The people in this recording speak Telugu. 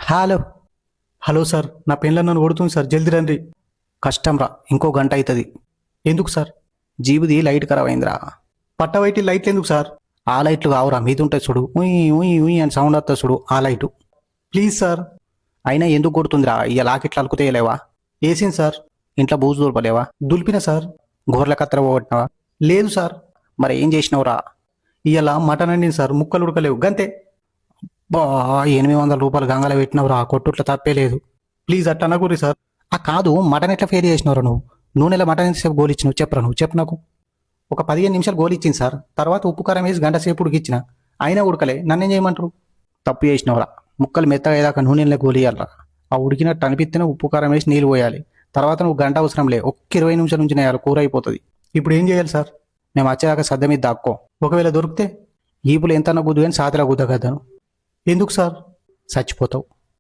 హలో. హలో సార్, నా పెన్లో నన్ను కొడుతుంది సార్, జల్దీ రండి. కష్టం రా, ఇంకో గంట అవుతుంది. ఎందుకు సార్? జీబుది లైట్ ఖరాబ్ అయిందిరా. పట్టవైటి లైట్లు ఎందుకు సార్? ఆ లైట్లు కావురా, మీద ఉంటాయి చూడు, ఉయ్ ఉయ్ ఉయ్ అని సౌండ్ వస్తుంది చూడు, ఆ లైటు. Please sir. అయినా ఎందుకు కొడుతుందిరా? ఇక లాకెట్లు అలుకుతేయలేవా? వేసింది సార్. ఇంట్లో బూజు దులపలేవా? దులిపిన సార్. గోర్ల కత్తెర పోగొట్టినావా? లేదు సార్. మరి ఏం చేసినావురా? ఇవాళ మటన్ అండింది సార్, ముక్కలు ఉడకలేవు గంతే. బా, 800 రూపాయలు గంగల పెట్టినవురా, కొట్టుట్ల తప్పే లేదు. ప్లీజ్ అట్ట అనకూరి సార్. ఆ కాదు, మటన్ ఎట్లా ఫెయిల్ చేసినవరా నువ్వు? నూనెలో మటన్ ఎంతసేపు గోలిచ్చినావు చెప్పరా, నువ్వు చెప్పు నాకు. ఒక 15 నిమిషాలు గోలిచ్చింది సార్, తర్వాత ఉప్పు కారం వేసి గంట సేపు ఉడికిచ్చిన, అయినా ఉడకలే, నన్నేం చేయమంటారు? తప్పు చేసినవరా. ముక్కలు మెత్తగా అయ్యాక నూనెలో గోలియాలరా. ఆ ఉడికినట్టు అనిపిస్తేనే ఉప్పు కారం వేసి నీళ్ళు పోయాలి. తర్వాత నువ్వు గంట అవసరం లే, ఒక్క 20 నిమిషాల నుంచి నేయాలి, కూర అయిపోతుంది. ఇప్పుడు ఏం చేయాలి సార్? మేము వచ్చేదాకా సద్ద మీద దాక్కో. ఒకవేళ దొరికితే ఈపులు ఎంత గుద్దు కానీ సాతిలా గుద్దగద్దాను. ఎందుకు సార్? చచ్చిపోతావు.